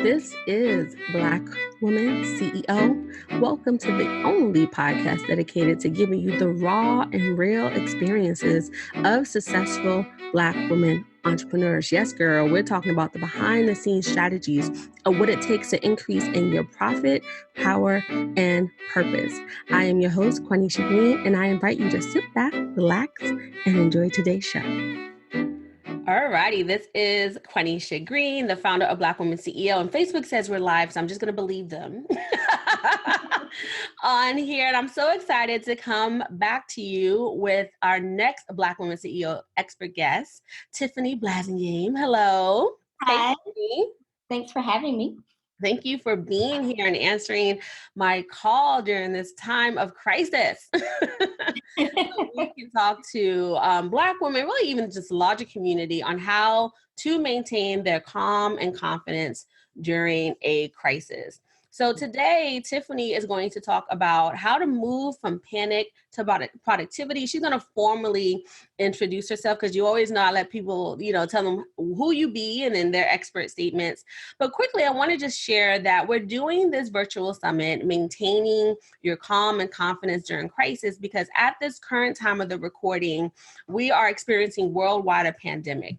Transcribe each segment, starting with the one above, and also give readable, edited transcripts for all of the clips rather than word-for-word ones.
This is Black Woman CEO. Welcome to the only podcast dedicated to giving you the raw and real experiences of successful Black women entrepreneurs. Yes, girl, we're talking about the behind the scenes strategies of what it takes to increase in your profit, power, and purpose. I am your host, Quanisha Green, and I invite you to sit back, relax, and enjoy today's show. Alrighty, this is Quanisha Green, the founder of Black Women CEO, and Facebook says we're live, so I'm just going to believe them on here. And I'm so excited to come back to you with our next Black Women CEO expert guest, Tiffany Blassingame. Hello. Hi. Hey, Tiffany. Thanks for having me. Thank you for being here and answering my call during this time of crisis. So we can talk to Black women, really even just the larger community, on how to maintain their calm and confidence during a crisis. So today, Tiffany is going to talk about how to move from panic to productivity. She's going to formally introduce herself, because you always know I let people, tell them who you be and then their expert statements. But quickly, I want to just share that we're doing this virtual summit, maintaining your calm and confidence during crisis, because at this current time of the recording, we are experiencing worldwide a pandemic,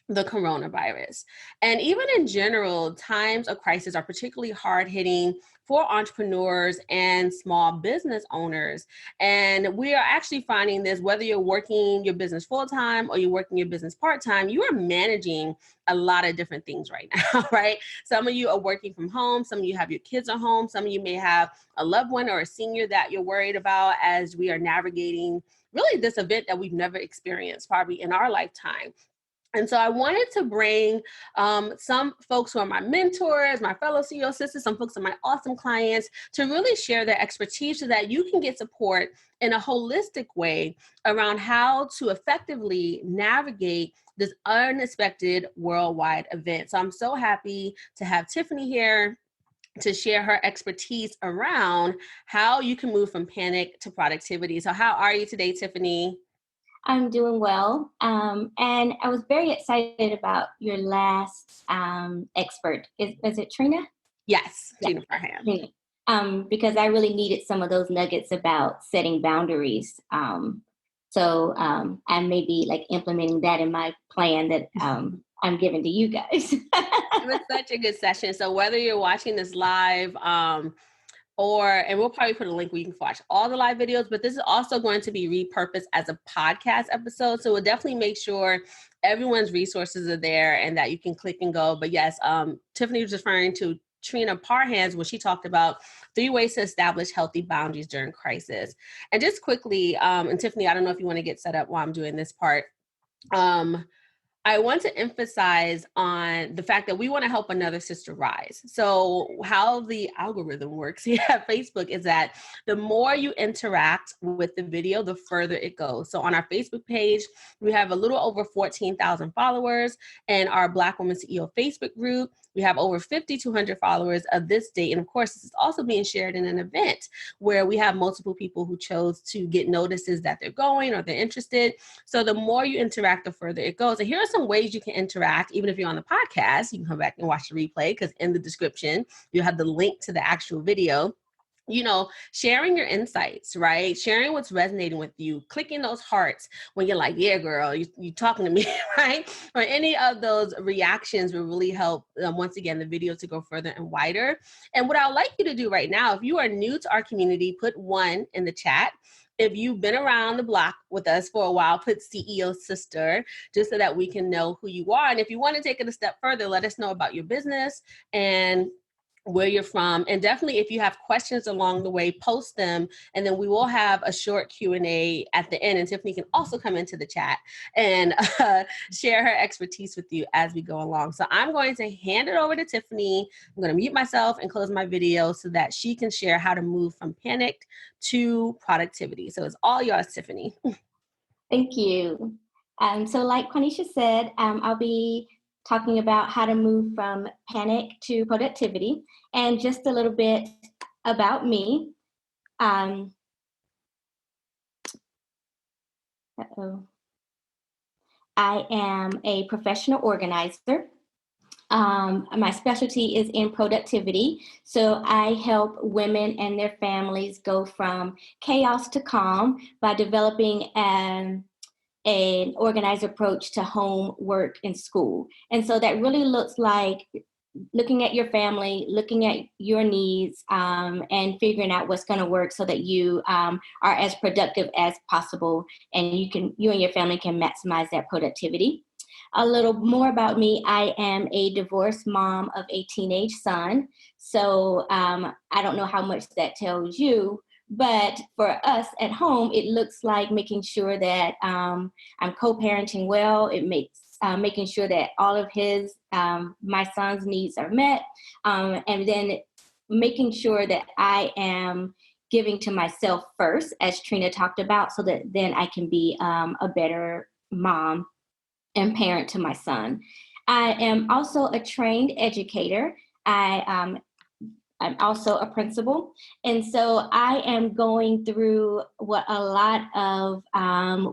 the coronavirus. And even in general, times of crisis are particularly hard hitting for entrepreneurs and small business owners. And we are actually finding this, whether you're working your business full-time or you're working your business part-time, you are managing a lot of different things right now, right? Some of you are working from home. Some of you have your kids at home. Some of you may have a loved one or a senior that you're worried about as we are navigating really this event that we've never experienced probably in our lifetime. And so I wanted to bring some folks who are my mentors, my fellow CEO sisters, some folks are my awesome clients, to really share their expertise so that you can get support in a holistic way around how to effectively navigate this unexpected worldwide event. So I'm so happy to have Tiffany here to share her expertise around how you can move from panic to productivity. So how are you today, Tiffany? I'm doing well. And I was very excited about your last expert. Is it Trina? Yes, Yeah. Trina Farhan. Trina. Because I really needed some of those nuggets about setting boundaries. So I may be like implementing that in my plan that I'm giving to you guys. It was such a good session. So whether you're watching this live, and we'll probably put a link where you can watch all the live videos, but this is also going to be repurposed as a podcast episode. So we'll definitely make sure everyone's resources are there and that you can click and go. But yes, Tiffany was referring to Trina Parhan's when she talked about 3 ways to establish healthy boundaries during crisis. And just quickly, and Tiffany, I don't know if you want to get set up while I'm doing this part. I want to emphasize on the fact that we want to help another sister rise. So how the algorithm works here at Facebook is that the more you interact with the video, the further it goes. So on our Facebook page, we have a little over 14,000 followers, and our Black Women CEO Facebook group, we have over 5,200 followers of this date. And of course, this is also being shared in an event where we have multiple people who chose to get notices that they're going or they're interested. So the more you interact, the further it goes. And here are some ways you can interact. Even if you're on the podcast, you can come back and watch the replay, because in the description, you have the link to the actual video. Sharing your insights, right? Sharing what's resonating with you, clicking those hearts when you're like, yeah, girl, you talking to me, right? Or any of those reactions will really help, once again, the video to go further and wider. And what I'd like you to do right now, if you are new to our community, put 1 in the chat. If you've been around the block with us for a while, put CEO sister, just so that we can know who you are. And if you want to take it a step further, let us know about your business and where you're from. And definitely, if you have questions along the way, post them. And then we will have a short Q&A at the end. And Tiffany can also come into the chat and share her expertise with you as we go along. So I'm going to hand it over to Tiffany. I'm going to mute myself and close my video so that she can share how to move from panic to productivity. So it's all yours, Tiffany. Thank you. So like Quanisha said, I'll be talking about how to move from panic to productivity, and just a little bit about me. I am a professional organizer. My specialty is in productivity. So I help women and their families go from chaos to calm by developing an organized approach to home, work, and school. And so that really looks like looking at your family, looking at your needs, and figuring out what's going to work so that you are as productive as possible, and you and your family can maximize that productivity. A little more about me. I am a divorced mom of a teenage son. So I don't know how much that tells you, but for us at home, it looks like making sure that I'm co-parenting well. It makes making sure that all of my son's needs are met, and then making sure that I am giving to myself first, as Trina talked about, so that then I can be a better mom and parent to my son. I am also a trained educator. I'm also a principal. And so I am going through what a lot of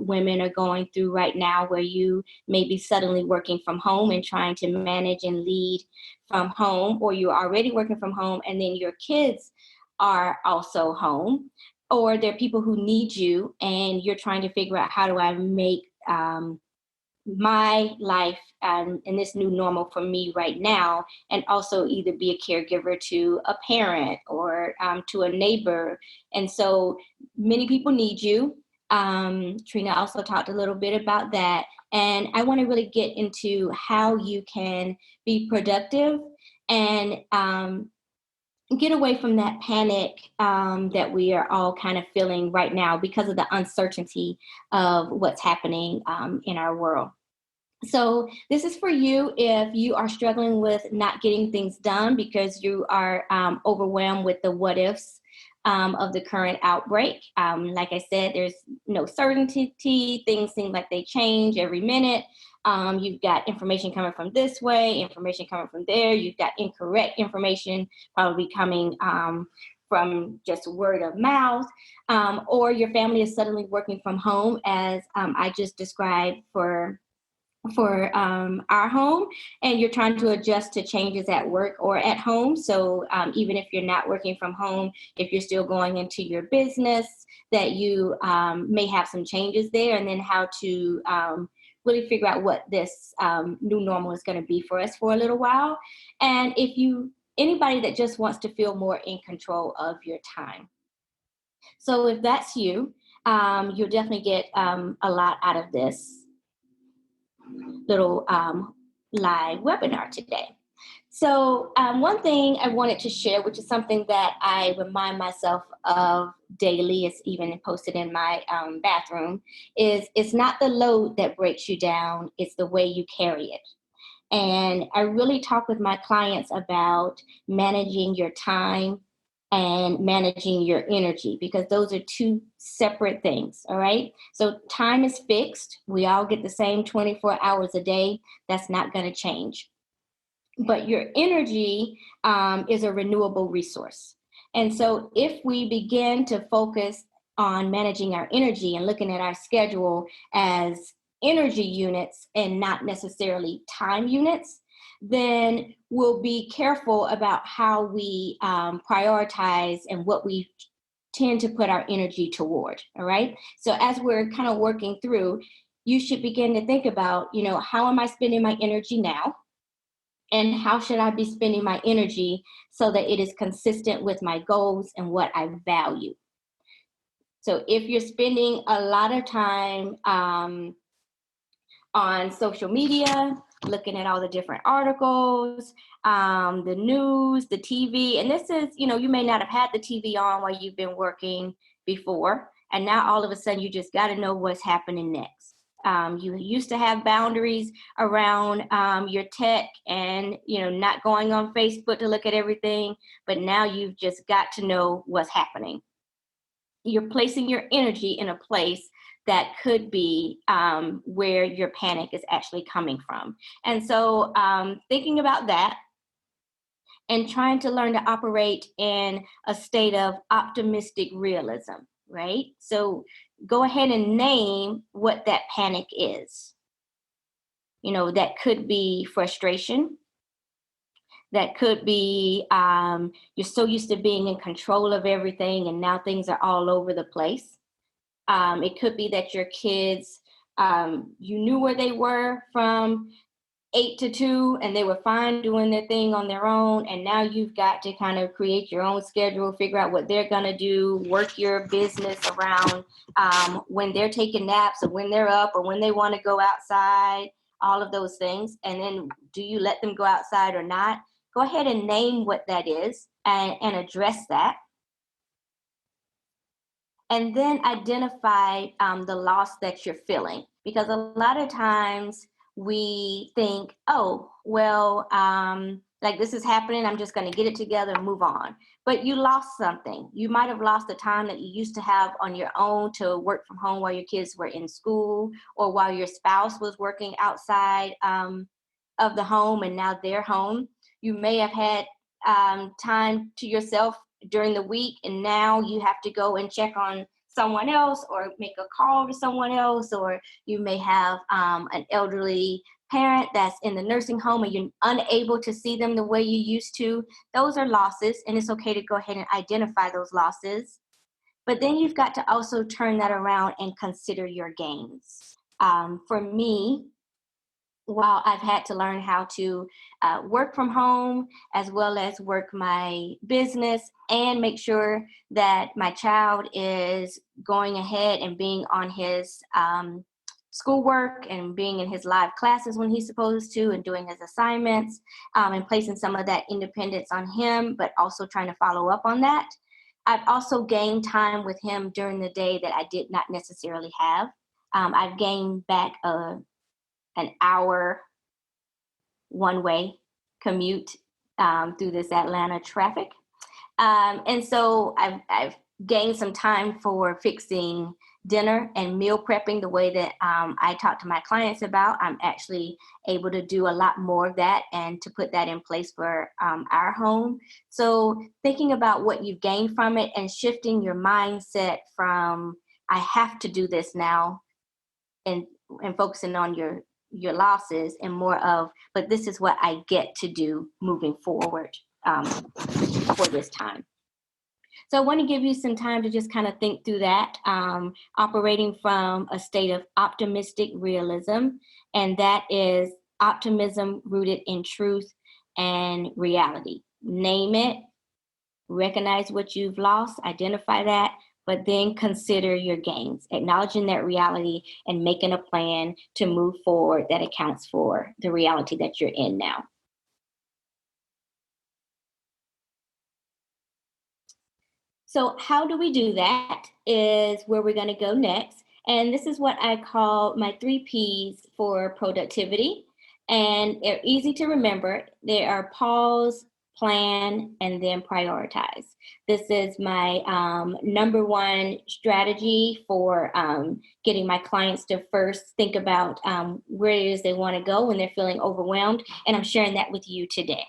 women are going through right now, where you may be suddenly working from home and trying to manage and lead from home, or you're already working from home and then your kids are also home, or there are people who need you and you're trying to figure out, how do I make my life and this new normal for me right now, and also either be a caregiver to a parent or to a neighbor. And so many people need you. Trina also talked a little bit about that. And I want to really get into how you can be productive and get away from that panic that we are all kind of feeling right now because of the uncertainty of what's happening in our world. So this is for you if you are struggling with not getting things done because you are overwhelmed with the what ifs of the current outbreak. Like I said, there's no certainty. Things seem like they change every minute. You've got information coming from this way, information coming from there. You've got incorrect information probably coming from just word of mouth, or your family is suddenly working from home, as I just described for our home, and you're trying to adjust to changes at work or at home. So even if you're not working from home, if you're still going into your business, that you may have some changes there, and then how to really figure out what this new normal is going to be for us for a little while. And anybody that just wants to feel more in control of your time. So if that's you, you'll definitely get a lot out of this little live webinar today. So one thing I wanted to share, which is something that I remind myself of daily, it's even posted in my bathroom, is it's not the load that breaks you down, it's the way you carry it. And I really talk with my clients about managing your time and managing your energy, because those are two separate things. All right. So time is fixed. We all get the same 24 hours a day. That's not going to change. But your energy is a renewable resource. And so if we begin to focus on managing our energy and looking at our schedule as energy units and not necessarily time units, then we'll be careful about how we prioritize and what we tend to put our energy toward. All right. So as we're kind of working through, you should begin to think about, how am I spending my energy now? And how should I be spending my energy so that it is consistent with my goals and what I value? So if you're spending a lot of time on social media, looking at all the different articles, the news, the TV. And this is, you may not have had the TV on while you've been working before. And now all of a sudden you just got to know what's happening next. You used to have boundaries around your tech and, not going on Facebook to look at everything. But now you've just got to know what's happening. You're placing your energy in a place that could be where your panic is actually coming from. And so thinking about that and trying to learn to operate in a state of optimistic realism, right? So go ahead and name what that panic is. That could be frustration. That could be you're so used to being in control of everything and now things are all over the place. It could be that your kids, you knew where they were from 8 to 2 and they were fine doing their thing on their own. And now you've got to kind of create your own schedule, figure out what they're going to do, work your business around when they're taking naps or when they're up or when they want to go outside, all of those things. And then do you let them go outside or not? Go ahead and name what that is and address that. And then identify the loss that you're feeling. Because a lot of times we think, oh, well, like this is happening, I'm just going to get it together and move on. But you lost something. You might have lost the time that you used to have on your own to work from home while your kids were in school, or while your spouse was working outside of the home and now they're home. You may have had time to yourself during the week, and now you have to go and check on someone else or make a call to someone else, or you may have an elderly parent that's in the nursing home and you're unable to see them the way you used to. Those are losses, and it's okay to go ahead and identify those losses. But then you've got to also turn that around and consider your gains. For me, while I've had to learn how to work from home as well as work my business and make sure that my child is going ahead and being on his schoolwork and being in his live classes when he's supposed to and doing his assignments and placing some of that independence on him, but also trying to follow up on that. I've also gained time with him during the day that I did not necessarily have. I've gained back an hour one-way commute through this Atlanta traffic. And so I've gained some time for fixing dinner and meal prepping the way that I talk to my clients about. I'm actually able to do a lot more of that and to put that in place for our home. So thinking about what you've gained from it and shifting your mindset from I have to do this now and focusing on your losses and more of, but this is what I get to do moving forward for this time. So I want to give you some time to just kind of think through that, operating from a state of optimistic realism, and that is optimism rooted in truth and reality. Name it, recognize what you've lost, identify that, but then consider your gains, acknowledging that reality and making a plan to move forward that accounts for the reality that you're in now. So how do we do that is where we're going to go next. And this is what I call my 3 Ps for productivity. And they're easy to remember. They are pause, plan, and then prioritize. This is my number one strategy for getting my clients to first think about where it is they want to go when they're feeling overwhelmed. And I'm sharing that with you today.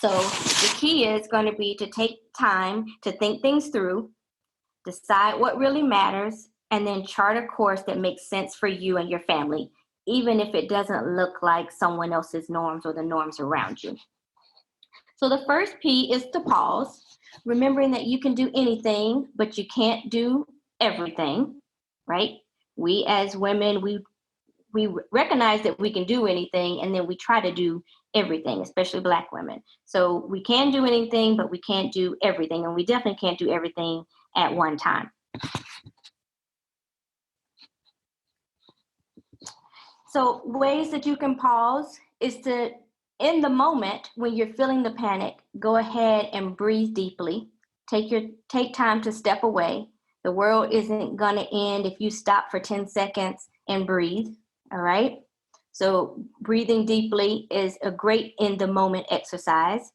So the key is going to be to take time to think things through, decide what really matters, and then chart a course that makes sense for you and your family, even if it doesn't look like someone else's norms or the norms around you. So the first P is to pause, remembering that you can do anything, but you can't do everything, right? We as women, we recognize that we can do anything, and then we try to do everything, especially Black women. So we can do anything, but we can't do everything, and we definitely can't do everything at one time. So ways that you can pause is to, in the moment when you're feeling the panic, go ahead and breathe deeply. Take time to step away. The world isn't going to end if you stop for 10 seconds and breathe. All right. So breathing deeply is a great in the moment exercise.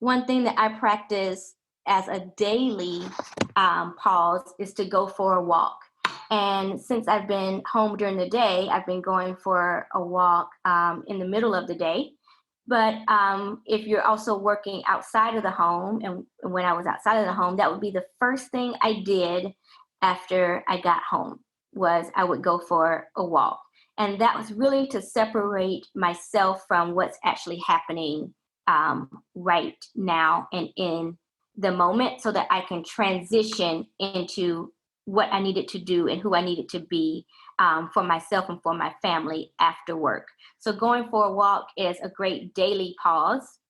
One thing that I practice as a daily pause is to go for a walk. And since I've been home during the day, I've been going for a walk in the middle of the day. But if you're also working outside of the home, and when I was outside of the home, that would be the first thing I did after I got home, was I would go for a walk. And that was really to separate myself from what's actually happening right now and in the moment, so that I can transition into what I needed to do and who I needed to be for myself and for my family after work. So going for a walk is a great daily pause,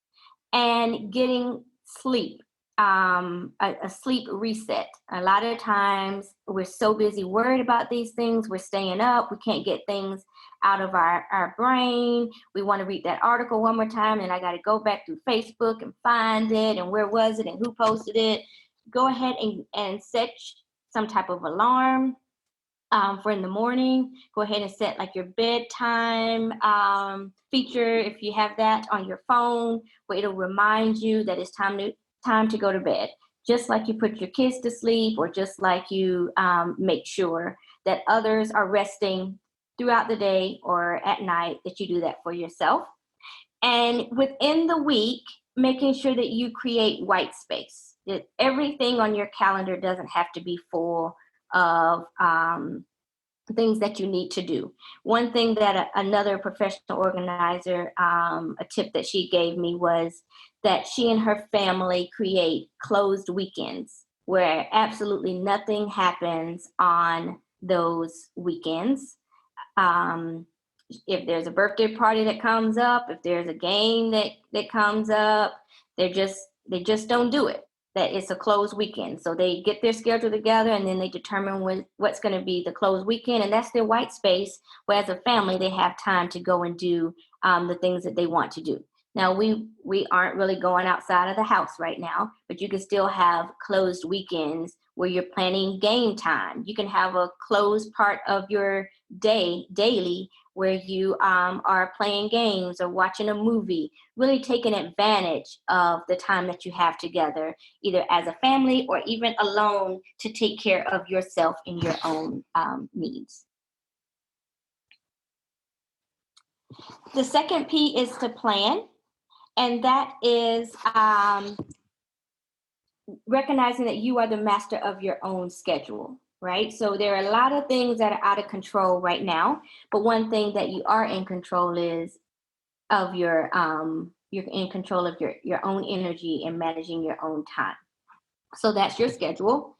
and getting sleep, a sleep reset. A lot of times we're so busy worried about these things, we're staying up, we can't get things out of our brain. We want to read that article one more time, and I got to go back through Facebook and find it, and where was it, and who posted it. Go ahead and set some type of alarm for in the morning. Go ahead and set like your bedtime feature, if you have that on your phone, where it'll remind you that it's time to go to bed. Just like you put your kids to sleep, or just like you make sure that others are resting throughout the day or at night, that you do that for yourself. And within the week, making sure that you create white space. That everything on your calendar doesn't have to be full of things that you need to do. One thing that another professional organizer, a tip that she gave me, was that she and her family create closed weekends where absolutely nothing happens on those weekends. If there's a birthday party that comes up, if there's a game that comes up, they just don't do it. That it's a closed weekend. So they get their schedule together, and then they determine what's going to be the closed weekend, and that's their white space, where as a family they have time to go and do the things that they want to do. Now, we aren't really going outside of the house right now, but you can still have closed weekends where you're planning game time. You can have a closed part of your day daily where you are playing games or watching a movie, really taking advantage of the time that you have together, either as a family or even alone, to take care of yourself and your own needs. The second P is to plan, and that is recognizing that you are the master of your own schedule. Right? So there are a lot of things that are out of control right now, but one thing that you are in control is of you're in control of your own energy and managing your own time. So that's your schedule.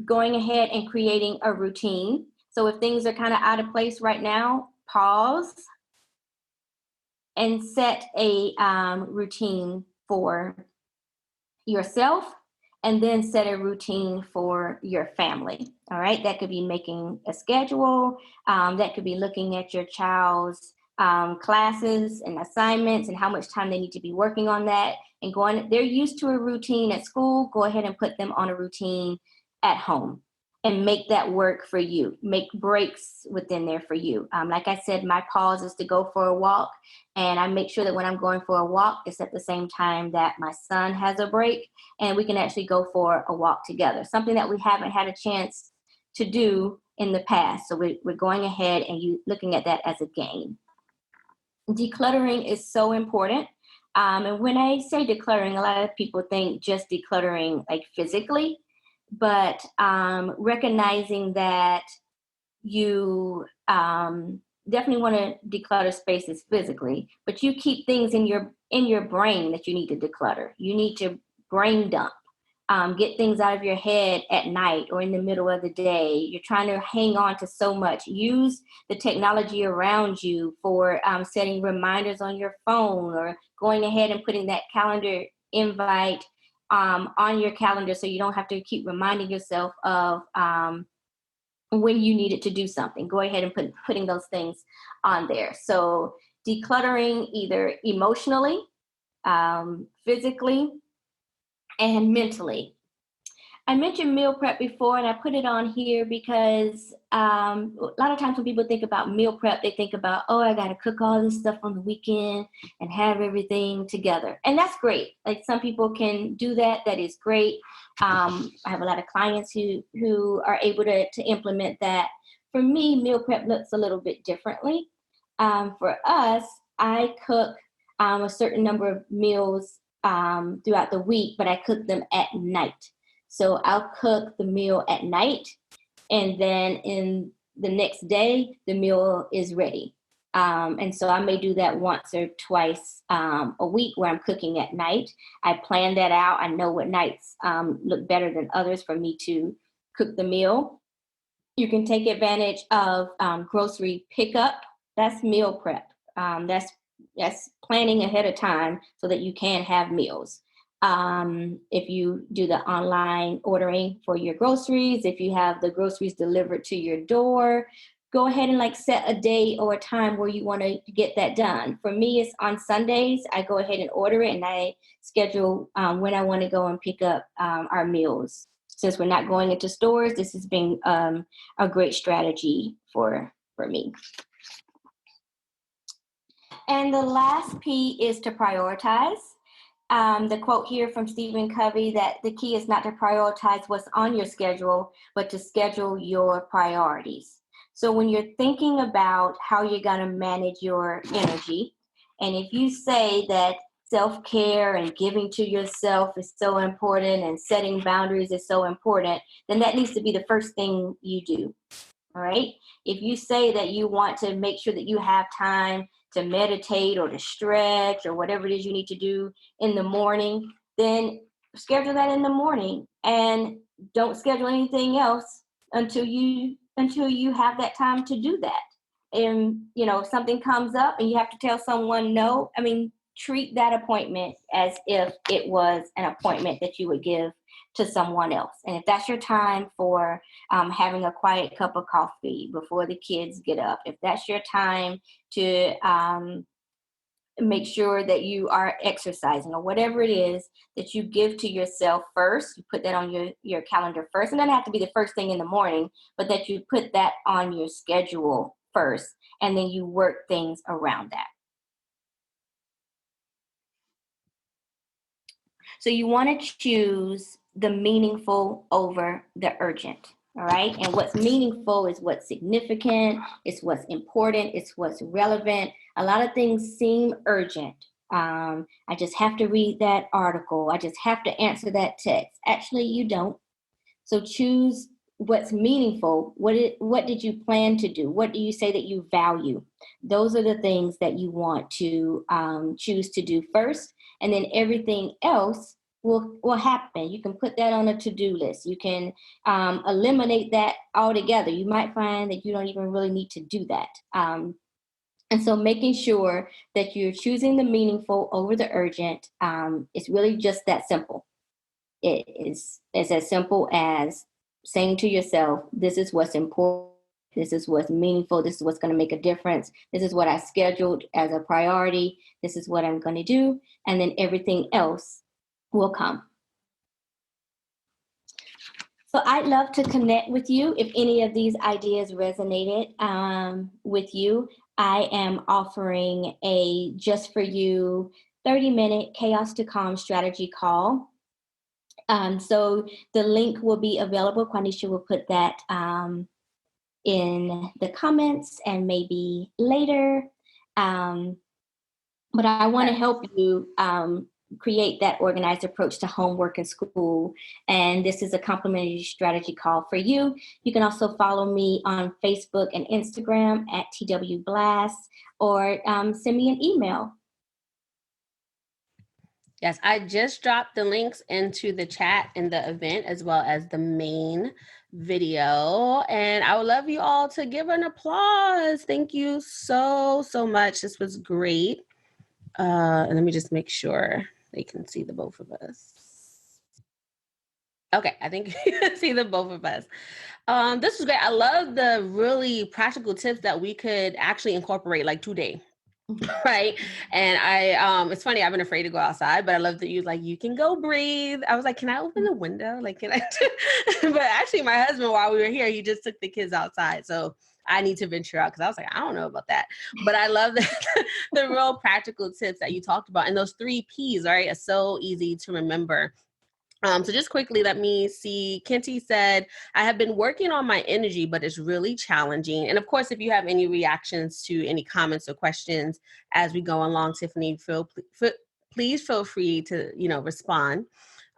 Going ahead and creating a routine. So if things are kind of out of place right now, pause and set a routine for yourself, and then set a routine for your family. All right, that could be making a schedule. That could be looking at your child's classes and assignments and how much time they need to be working on that, and going. They're used to a routine at school. Go ahead and put them on a routine at home, and make that work for you. Make breaks within there for you. Like I said, my pause is to go for a walk, and I make sure that when I'm going for a walk, it's at the same time that my son has a break, and we can actually go for a walk together. Something that we haven't had a chance to do in the past. So we're going ahead and you looking at that as a gain. Decluttering is so important. And when I say decluttering, a lot of people think just decluttering like physically, but recognizing that you definitely want to declutter spaces physically, but you keep things in your brain that you need to declutter. You need to brain dump, get things out of your head at night or in the middle of the day. You're trying to hang on to so much. Use the technology around you for setting reminders on your phone, or going ahead and putting that calendar invite on your calendar, so you don't have to keep reminding yourself of when you needed to do something. Go ahead and putting those things on there. So decluttering either emotionally, physically, and mentally. I mentioned meal prep before, and I put it on here because a lot of times when people think about meal prep, they think about, oh, I got to cook all this stuff on the weekend and have everything together. And that's great. Like, some people can do that. That is great. I have a lot of clients who are able to implement that. For me, meal prep looks a little bit differently. For us, I cook a certain number of meals throughout the week, but I cook them at night. So I'll cook the meal at night, and then in the next day, the meal is ready. And so I may do that once or twice a week where I'm cooking at night. I plan that out. I know what nights look better than others for me to cook the meal. You can take advantage of grocery pickup. That's meal prep. That's planning ahead of time so that you can have meals. If you do the online ordering for your groceries, if you have the groceries delivered to your door, go ahead and like set a day or a time where you want to get that done. For me, it's on Sundays. I go ahead and order it, and I schedule when I want to go and pick up our meals. Since we're not going into stores, this has been a great strategy for me. And the last P is to prioritize. The quote here from Stephen Covey that the key is not to prioritize what's on your schedule, but to schedule your priorities. So when you're thinking about how you're going to manage your energy, and if you say that self-care and giving to yourself is so important and setting boundaries is so important, then that needs to be the first thing you do. All right. If you say that you want to make sure that you have time to meditate or to stretch or whatever it is you need to do in the morning, then schedule that in the morning and don't schedule anything else until you have that time to do that. And, if something comes up and you have to tell someone no, treat that appointment as if it was an appointment that you would give to someone else. And if that's your time for having a quiet cup of coffee before the kids get up, if that's your time to make sure that you are exercising or whatever it is that you give to yourself first, you put that on your calendar first. And it doesn't have to be the first thing in the morning, but that you put that on your schedule first, and then you work things around that. So you want to choose the meaningful over the urgent, all right? And what's meaningful is what's significant, it's what's important, it's what's relevant. A lot of things seem urgent. I just have to read that article. I just have to answer that text. Actually, you don't. So choose what's meaningful. What did you plan to do? What do you say that you value? Those are the things that you want to choose to do first. And then everything else will happen. You can put that on a to-do list. You can eliminate that altogether. You might find that you don't even really need to do that. And so making sure that you're choosing the meaningful over the urgent is really just that simple. It's as simple as saying to yourself, this is what's important. This is what's meaningful. This is what's going to make a difference. This is what I scheduled as a priority. This is what I'm going to do. And then everything else will come. So I'd love to connect with you. If any of these ideas resonated with you, I am offering a just for you 30-minute chaos to calm strategy call. So the link will be available. Quanisha will put that in the comments and maybe later. But I want to help you create that organized approach to homework and school. And this is a complimentary strategy call for you. You can also follow me on Facebook and Instagram at TWBlass, or send me an email. Yes, I just dropped the links into the chat in the event as well as the main video. And I would love you all to give an applause. Thank you so much. This was great. And let me just make sure they can see the both of us. Okay, I think you can see the both of us. This was great. I love the really practical tips that we could actually incorporate like today. Right. And it's funny, I've been afraid to go outside, but I love that you can go breathe. I was like, can I open the window? Can I? But actually my husband, while we were here, he just took the kids outside. So I need to venture out, because I was like, I don't know about that. But I love the real practical tips that you talked about. And those 3 Ps, right, are so easy to remember. So just quickly, let me see. Kenty said, I have been working on my energy, but it's really challenging. And of course, if you have any reactions to any comments or questions as we go along, Tiffany, please feel free to, respond.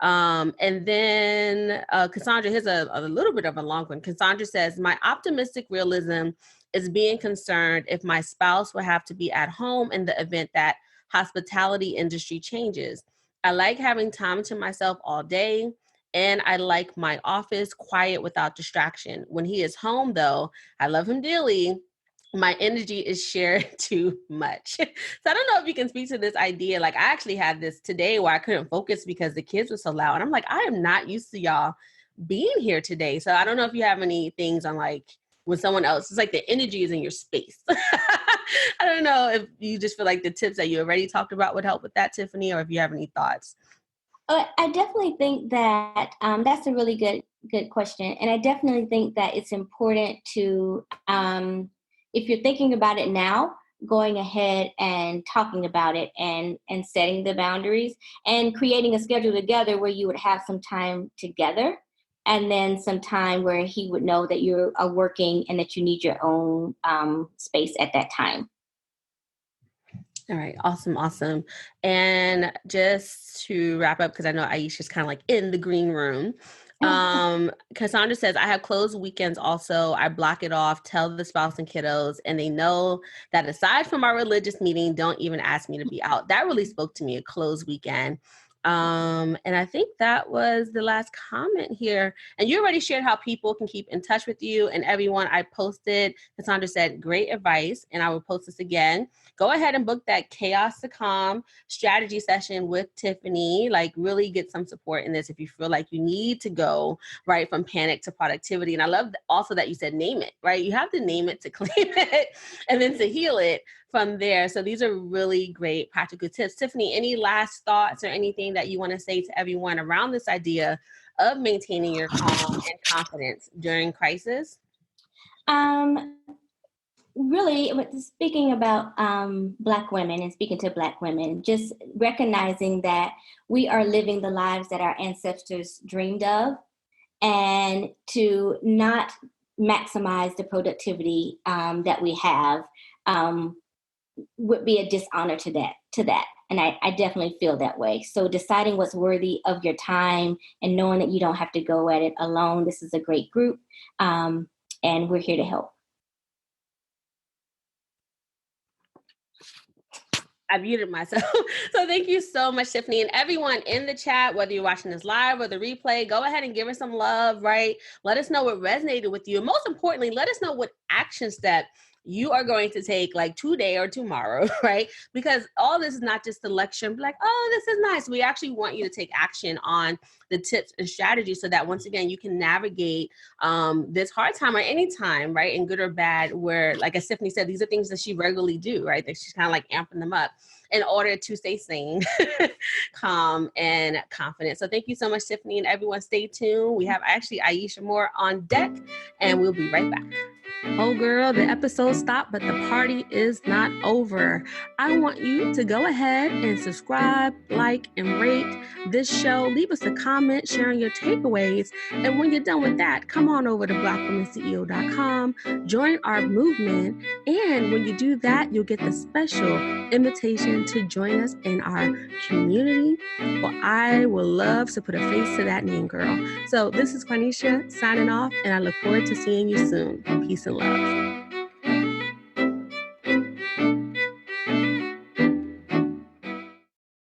And then Cassandra, here's a little bit of a long one. Cassandra says, my optimistic realism is being concerned if my spouse will have to be at home in the event that hospitality industry changes. I like having time to myself all day, and I like my office quiet without distraction. When he is home, though, I love him dearly. My energy is shared too much. So I don't know if you can speak to this idea. Like, I actually had this today where I couldn't focus because the kids were so loud. And I'm like, I am not used to y'all being here today. So I don't know if you have any things on like when someone else, it's like the energy is in your space. I don't know if you just feel like the tips that you already talked about would help with that, Tiffany, or if you have any thoughts. I definitely think that that's a really good question, and I definitely think that it's important to, if you're thinking about it now, going ahead and talking about it and setting the boundaries and creating a schedule together where you would have some time together, and then some time where he would know that you are working and that you need your own space at that time. All right. Awesome. And just to wrap up, because I know Aisha's kind of like in the green room. Cassandra says, I have closed weekends also. I block it off, tell the spouse and kiddos, and they know that aside from our religious meeting, don't even ask me to be out. That really spoke to me, a closed weekend. And I think that was the last comment here. And you already shared how people can keep in touch with you and everyone. I posted, Cassandra said, great advice. And I will post this again. Go ahead and book that Chaos to Calm strategy session with Tiffany. Like, really get some support in this if you feel like you need to go right from panic to productivity. And I love also that you said name it, right? You have to name it to claim it and then to heal it from there. So these are really great practical tips. Tiffany, any last thoughts or anything that you want to say to everyone around this idea of maintaining your calm and confidence during crisis? Really, speaking about Black women and speaking to Black women, just recognizing that we are living the lives that our ancestors dreamed of, and to not maximize the productivity that we have would be a dishonor to that. And I definitely feel that way. So deciding what's worthy of your time and knowing that you don't have to go at it alone. This is a great group, and we're here to help. I muted myself. So thank you so much, Tiffany, and everyone in the chat, whether you're watching this live or the replay, go ahead and give us some love, right? Let us know what resonated with you. And most importantly, let us know what action step you are going to take like today or tomorrow, right? Because all this is not just a lecture and be like, oh, this is nice. We actually want you to take action on the tips and strategies so that once again, you can navigate this hard time or any time, right? In good or bad, where, like as Tiffany said, these are things that she regularly do, right? That she's kind of like amping them up in order to stay sane, calm, and confident. So thank you so much, Tiffany, and everyone stay tuned. We have actually Aisha Moore on deck, and we'll be right back. Oh girl, the episode stopped, but the party is not over. I want you to go ahead and subscribe, like, and rate this show. Leave us a comment sharing your takeaways. And when you're done with that, come on over to blackwomanceo.com, join our movement. And when you do that, you'll get the special invitation to join us in our community. Well, I will love to put a face to that name, girl. So this is Quanisha signing off, and I look forward to seeing you soon. Peace and love.